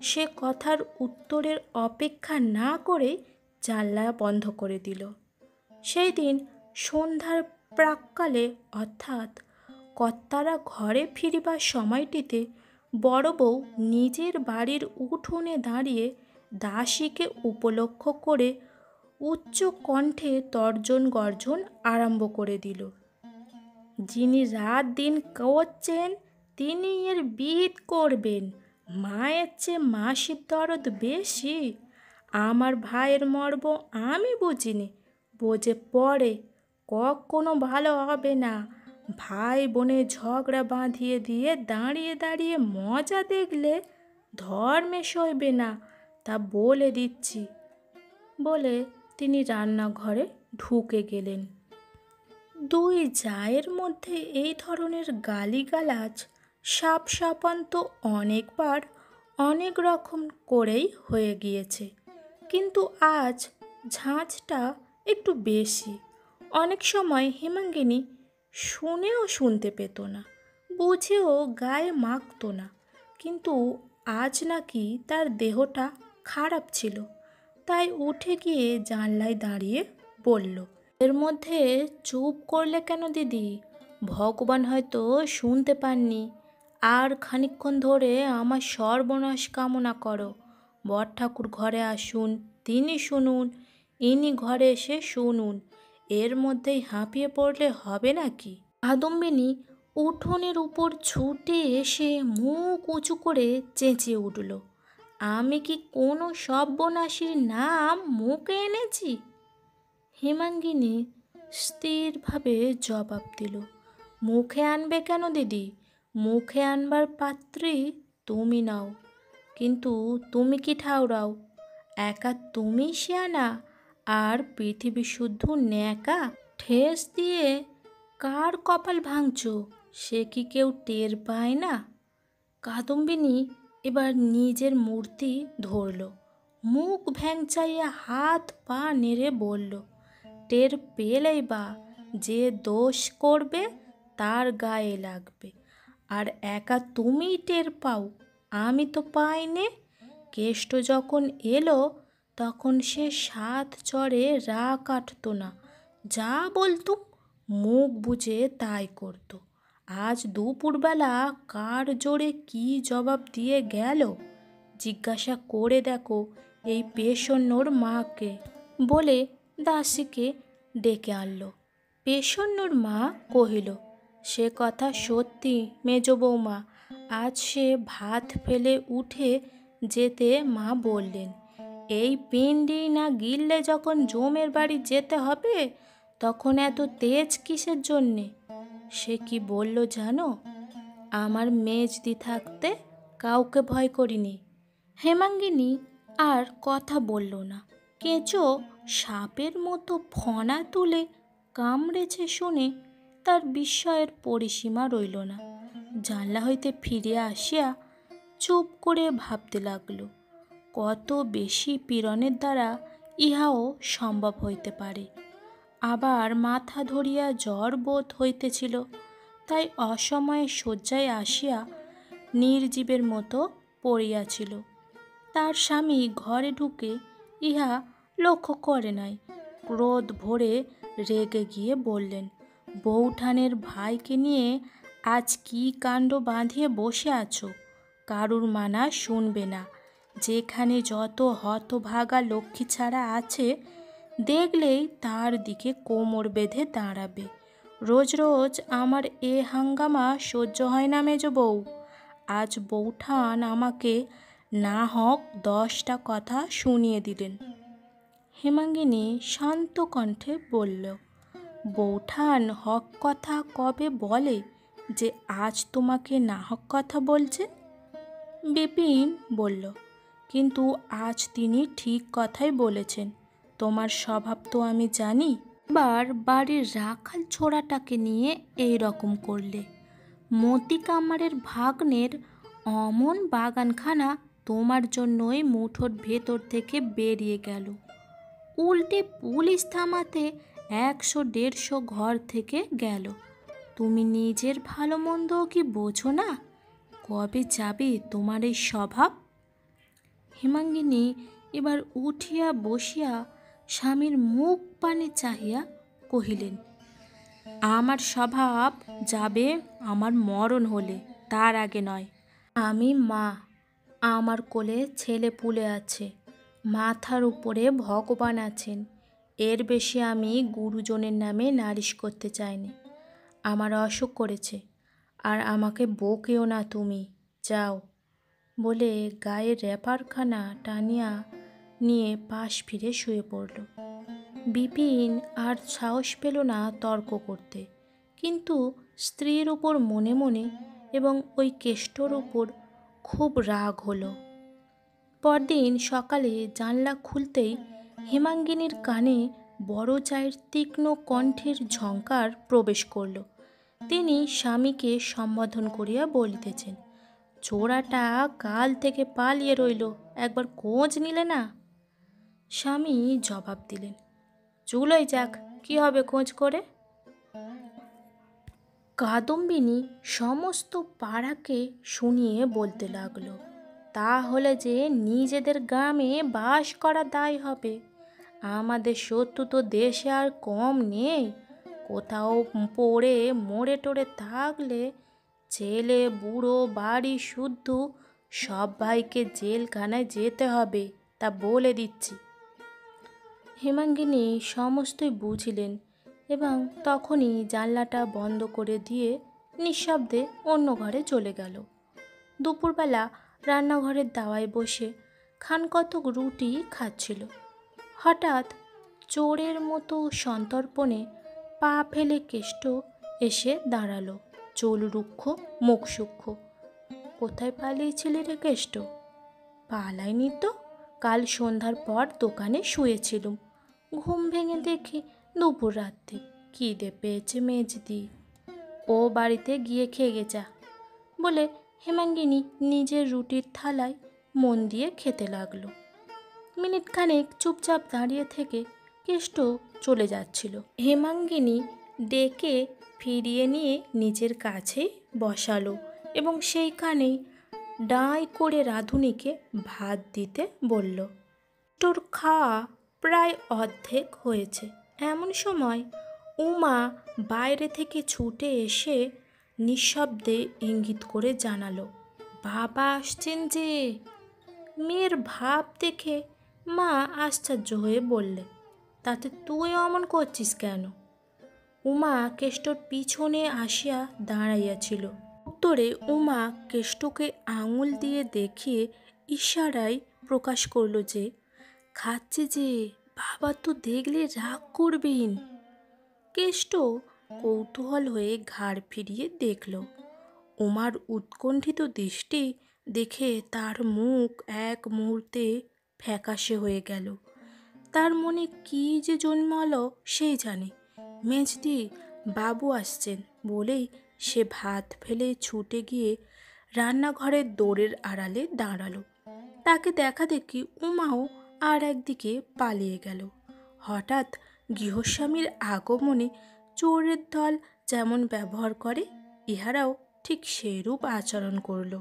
সে কথার উত্তরের অপেক্ষা না করে জানলা বন্ধ করে দিল। সেই দিন সন্ধ্যার প্রাক্কালে, অর্থাৎ কর্তারা ঘরে ফিরিবার সময়টিতে, বড় বউ নিজের বাড়ির উঠোনে দাঁড়িয়ে দাসীকে উপলক্ষ করে উচ্চ কণ্ঠে তর্জন গর্জন আরম্ভ করে দিল, যিনি রাত দিন করছেন তিনি এর বিহিত করবেন। মায়ের চেয়ে মাসির দরদ বেশি। আমার ভাইয়ের মর্ম আমি বুঝিনি, বোঝে পরে, কখনো ভালো হবে না। ভাই বোনে ঝগড়া বাঁধিয়ে দিয়ে দাঁড়িয়ে দাঁড়িয়ে মজা দেখলে ধর্মে সইবে না, তা বলে দিচ্ছি। বলে তিনি রান্নাঘরে ঢুকে গেলেন। দুই জায়ের মধ্যে এই ধরনের গালিগালাজ সাপ সাপান তো অনেকবার অনেক রকম করেই হয়ে গিয়েছে, কিন্তু আজ ঝাঁঝটা একটু বেশি। অনেক সময় হেমাঙ্গিনী শুনেও শুনতে পেত না, বুঝেও গায়ে মাখত না, কিন্তু আজ নাকি তার দেহটা খারাপ ছিল, তাই উঠে গিয়ে জানলায় দাঁড়িয়ে বলল, এর মধ্যে চুপ করলে কেন দিদি? ভগবান হয়তো শুনতে পাননি। আর খানিকক্ষণ ধরে আমার সর্বনাশ কামনা করো। বর ঠাকুর ঘরে আসুন, তিনি শুনুন, ইনি ঘরে এসে শুনুন, এর মধ্যেই হাঁপিয়ে পড়লে হবে নাকি? কাদম্বিনী উঠোনের উপর ছুটে এসে মুখ উঁচু করে চেঁচিয়ে উঠল, আমি কি কোনো সর্বনাশীর নাম মুখে এনেছি? হেমাঙ্গিনী স্থিরভাবে জবাব দিল, মুখে আনবে কেন দিদি? মুখে আনবার পাত্রী তুমি নাও, কিন্তু তুমি কি ঠাউরাও? একা তুমি শিয়ানা আর পৃথিবী শুদ্ধ ন্যাকা? ঠেস দিয়ে কার কপাল ভাঙছ সে কি কেউ টের পায় না? কাদম্বিনী এবার নিজের মূর্তি ধরল, মুখ ভ্যাংচাইয়া হাত পা নেড়ে বলল, টের পেলেই বা যে দোষ করবে তার গায়ে লাগবে, আর একা তুমিই টের পাও, আমি তো পাইনে। কেষ্ট যখন এলো তখন সে সাত চড়ে রা কাটত না, যা বলতুম মুখ বুজে তাই করত। আজ দুপুরবেলা কার জোরে কি জবাব দিয়ে গেল, জিজ্ঞাসা করে দেখো এই পেশন্যর মাকে, বলে দাসীকে ডেকে আনলো। পেশন্যর মা কহিল, সে কথা সত্যি মেজ বৌমা, আজ সে ভাত ফেলে উঠে যেতে মা বললেন, এই পিণ্ডি না গিললে যখন জমের বাড়ি যেতে হবে তখন এত তেজ কিসের জন্যে? সে কি বলল জানো? আমার মেজদি থাকতে কাউকে ভয় করিনি। হেমাঙ্গিনী আর কথা বলল না। কেঁচো সাপের মতো ফণা তুলে কামড়েছে শুনে তার বিস্ময়ের পরিসীমা রইল না। জানলা হইতে ফিরিয়া আসিয়া চুপ করে ভাবতে লাগল, কত বেশি পীড়নের দ্বারা ইহাও সম্ভব হইতে পারে। আবার মাথা ধরিয়া জ্বর বোধ হইতেছিল, তাই অসময়ে শয্যায় আসিয়া নির্জীবের মতো পড়িয়াছিল। তার স্বামী ঘরে ঢুকে ইহা লক্ষ্য করে নাই। ক্রোধ ভরে রেগে গিয়ে বললেন, বৌঠানের ভাইকে নিয়ে আজ কি কাণ্ড বাঁধিয়ে বসে আছো? কারুর মানা শুনবে না। যেখানে যত হতভাগা লক্ষ্মী ছাড়া আছে দেখলেই তার দিকে কোমর বেঁধে দাঁড়াবে। রোজ রোজ আমার এ হাঙ্গামা সহ্য হয় না মেজ বউ। আজ বৌঠান আমাকে না হক 10টা কথা শুনিয়ে দিলেন। হেমাঙ্গিনী শান্ত কণ্ঠে বলল, বৌঠান হক কথা কবে বলে যে আজ তোমাকে না হক কথা বলছে? বিপিন বলল, কিন্তু আজ তিনি ঠিক কথাই বলেছেন। তোমার স্বভাব তো আমি জানি। এবার বাড়ির রাখাল ছোড়াটাকে নিয়ে এই রকম করলে। মতি কামারের ভাগ্নের অমন বাগানখানা তোমার জন্যই মুঠোর ভেতর থেকে বেরিয়ে গেল। উল্টে পুলিশ থামাতে 100-150 ঘর থেকে গেল। তুমি নিজের ভালো মন্দ কি বোঝো না? কবে যাবে তোমার এই স্বভাব? হেমাঙ্গিনী এবার উঠিয়া বসিয়া স্বামীর মুখ পানে চাহিয়া কহিলেন, আমার স্বভাব যাবে আমার মরণ হলে, তার আগে নয়। আমি মা, আমার কোলে ছেলে পুলে আছে, মাথার উপরে ভগবান আছেন। এর বেশি আমি গুরুজনের নামে নালিশ করতে চাইনি। আমার অসুখ করেছে, আর আমাকে বকেও না তুমি, যাও। বলে গায়ের র্যাপারখানা টানিয়া নিয়ে পাশ ফিরে শুয়ে পড়ল। বিপিন আর সাহস পেল না তর্ক করতে, কিন্তু স্ত্রীর উপর মনে মনে এবং ওই কেষ্টর উপর খুব রাগ হলো। পরদিন সকালে জানলা খুলতেই হেমাঙ্গিনীর কানে বড় চায়ের তীক্ষ্ণ কণ্ঠের ঝঙ্কার প্রবেশ করল। তিনি স্বামীকে সম্বোধন করিয়া বলিতেছেন, চোরাটা কাল থেকে পালিয়ে রইল, একবার খোঁজ নিলে না? স্বামী জবাব দিলেন, চুলোই যাক, কি হবে খোঁজ করে? কাদম্বিনী সমস্ত পাড়াকে শুনিয়ে বলতে লাগলো, তাহলে যে নিজেদের গ্রামে বাস করা দায় হবে। আমাদের শত্রু তো দেশে আর কম নেই। কোথাও পড়ে মরে টরে থাকলে ছেলে বুড়ো বাড়ি শুদ্ধ সব ভাইকে জেলখানায় যেতে হবে, তা বলে দিচ্ছি। হেমাঙ্গিনী সমস্তই বুঝিলেন এবং তখনই জানলাটা বন্ধ করে দিয়ে নিঃশব্দে অন্য ঘরে চলে গেল। দুপুরবেলা রান্নাঘরের দাওয়ায় বসে খানকতক রুটি খাচ্ছিল। হঠাৎ চোরের মতো সন্তর্পণে পা ফেলে কেষ্ট এসে দাঁড়ালো, চুল রুক্ষ, মুখ সূক্ষ্ম। কোথায় পালিয়েছিলি রে কেষ্ট? পালাইনি তো, কাল সন্ধ্যার পর দোকানে শুয়েছিলুম। ঘুম ভেঙে দেখি দুপুর রাত্রে। খিদে পেয়েছে মেজদি, ও বাড়িতে গিয়ে খেয়ে যা, বলে হেমাঙ্গিনী নিজের রুটির থালায় মন দিয়ে খেতে লাগলো। মিনিটখানেক চুপচাপ দাঁড়িয়ে থেকে কেষ্ট চলে যাচ্ছিল। হেমাঙ্গিনী ডেকে ফিরিয়ে নিয়ে নিজের কাছেই বসালো এবং সেইখানেই ডাঁই করে রাঁধুনিকে ভাত দিতে বলল। তোর খাওয়া প্রায় অর্ধেক হয়েছে। এমন সময় উমা বাইরে থেকে ছুটে এসে নিঃশব্দে ইঙ্গিত করে জানালো, বাবা আসছেন যে। মেয়ের ভাব দেখে মা আশ্চর্য হয়ে বললে, তাতে তুই অমন করছিস কেন? উমা কেষ্টর পিছনে আসিয়া দাঁড়াইয়াছিল। উত্তরে উমা কেষ্টকে আঙুল দিয়ে দেখিয়ে ইশারায় প্রকাশ করল যে খাচ্ছে যে, বাবা তো দেখলে রাগ করবেন। কেষ্ট কৌতূহল হয়ে ঘাড় ফিরিয়ে দেখল। উমার উৎকণ্ঠিত দৃষ্টি দেখে তার মুখ এক মুহূর্তে ফ্যাকাশে হয়ে গেল। তার মনে কি যে জন্মালো সেই জানে। মেজদি বাবু আসছেন বলেই সে ভাত ফেলে ছুটে গিয়ে রান্নাঘরের দোরের আড়ালে দাঁড়ালো। তাকে দেখা দেখি উমাও আর একদিকে পালিয়ে গেল। হঠাৎ গৃহস্বামীর আগমনে চোরের দল যেমন ব্যবহার করে, ইহারাও ঠিক সেরূপ আচরণ করল।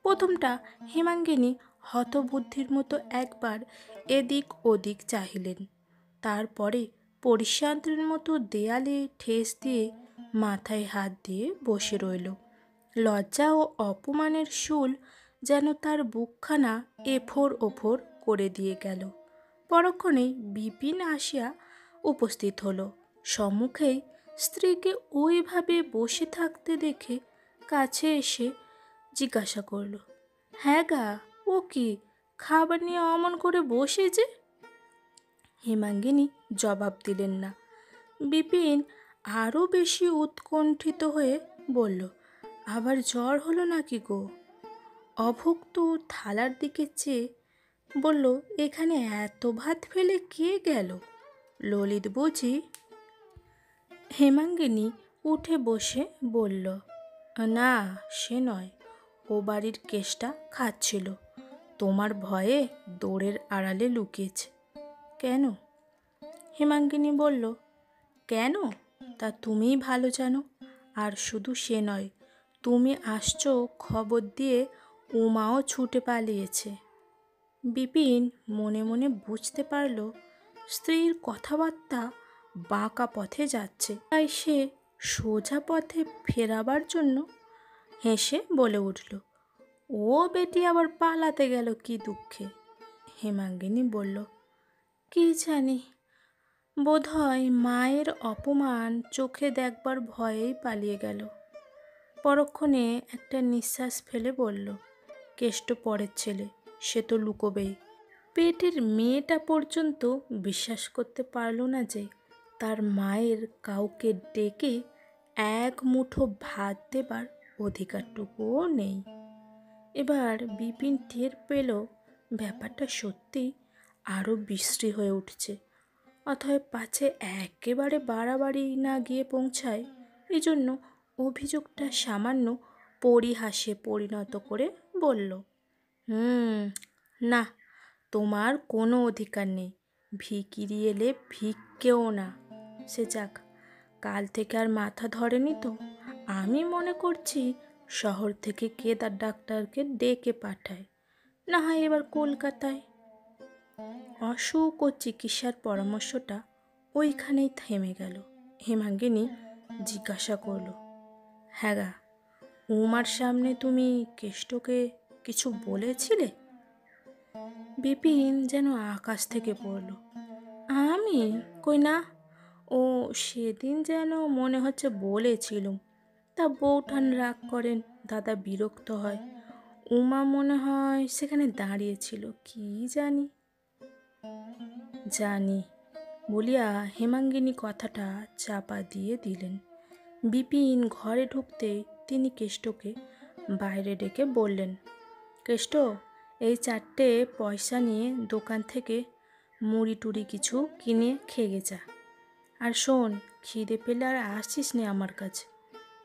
প্রথমটা হেমাঙ্গিনী হতবুদ্ধির মতো একবার এদিক ওদিক চাহিলেন। তারপরে পরিশ্রান্তির মতো দেয়ালে ঠেস দিয়ে মাথায় হাত দিয়ে বসে রইল। লজ্জা ও অপমানের শুল যেন তার বুকখানা এফোর ওফোর করে দিয়ে গেল। পরক্ষণেই বিপিন আসিয়া উপস্থিত হলো। সম্মুখেই স্ত্রীকে ওইভাবে বসে থাকতে দেখে কাছে এসে জিজ্ঞাসা করল, হ্যাঁ গা, ও কি খাবার নিয়ে অমন করে বসে যে? হেমাঙ্গিনী জবাব দিলেন না। বিপিন আরও বেশি উৎকণ্ঠিত হয়ে বলল, আবার জ্বর হলো নাকি গো? অভুক্ত থালার দিকে চেয়ে বলল, এখানে এত ভাত ফেলে কে গেল? ললিত বুঝি? হেমাঙ্গিনী উঠে বসে বলল, না সে নয়, ও বাড়ির কেষ্টা খাচ্ছিল, তোমার ভয়ে দোরের আড়ালে লুকিয়েছে। কেন? হেমাঙ্গিনী বলল, কেন তা তুমিই ভালো জানো। আর শুধু সে নয়, তুমি আসছো খবর দিয়ে উমাও ছুটে পালিয়েছে। বিপিন মনে মনে বুঝতে পারল স্ত্রীর কথাবার্তা বাঁকা পথে যাচ্ছে, তাই সে সোজা পথে ফেরাবার জন্য হেসে বলে উঠল, ও বেটি আবার পালাতে গেল কি দুঃখে? হেমাঙ্গিনী বলল, কি জানি, বোধহয় মায়ের অপমান চোখে দেখবার ভয়েই পালিয়ে গেল। পরক্ষণে একটা নিঃশ্বাস ফেলে বলল, কেষ্ট পরের ছেলে, সে তো লুকোবেই। পেটের মেয়েটা পর্যন্ত বিশ্বাস করতে পারল না যে তার মায়ের কাউকে ডেকে এক মুঠো ভাত দেবার অধিকারটুকুও নেই। এবার বিপিন টের পেল ব্যাপারটা সত্যি আরও বিশ্রী হয়ে উঠছে। অতএব পাছে একেবারে বাড়াবাড়ি না গিয়ে পৌঁছায়, এই জন্য অভিযোগটা সামান্য পরিহাসে পরিণত করে বলল, না, তোমার কোনো অধিকার নেই। ভিখিরি এলে ভিক্ষেও না। সে যাক, কাল থেকে আর মাথা ধরেনি তো। আমি মনে করছি শহর থেকে কেদার ডাক্তারকে ডেকে পাঠায়, না হয় এবার কলকাতায়। অসুখ ও চিকিৎসার পরামর্শটা ওইখানেই থেমে গেল। হেমাঙ্গিনী জিজ্ঞাসা করল, হ্যাঁ গা, উমার সামনে তুমি কেষ্টকে কিছু বলেছিলে? বিপিন যেন আকাশ থেকে পড়ল। আমি কই না, ও সেদিন যেন মনে হচ্ছে বলেছিলুম, তা বউঠান রাগ করেন, দাদা বিরক্ত হয়, উমা মনে হয় সেখানে দাঁড়িয়েছিল, কি জানি। জানি বলিয়া হেমাঙ্গিনী কথাটা চাপা দিয়ে দিলেন। বিপিন ঘরে ঢুকতে তিনি কেষ্টকে বাইরে ডেকে বললেন, কেষ্ট, এই 4টে পয়সা নিয়ে দোকান থেকে মুড়ি টুড়ি কিছু কিনে খেয়ে যা। আর শোন, খিদে পেলে আর আসিস নে আমার কাছে।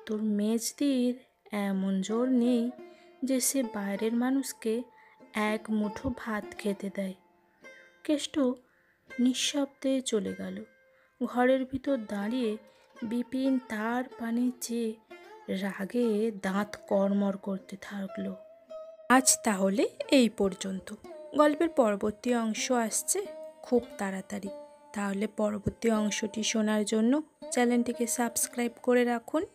তোর মেজদির এমন জোর নেই যে সে বাইরের মানুষকে এক মুঠো ভাত খেতে দেয়। কেষ্ট নিঃশব্দে চলে গেল। ঘরের ভিতর দাঁড়িয়ে বিপিন তার পানে চেয়ে রাগে দাঁত কড়মড় করতে থাকলো। আজ তাহলে এই পর্যন্ত। গল্পের পরবর্তী অংশ আসছে খুব তাড়াতাড়ি। তাহলে পরবর্তী অংশটি শোনার জন্য চ্যানেলটিকে সাবস্ক্রাইব করে রাখুন।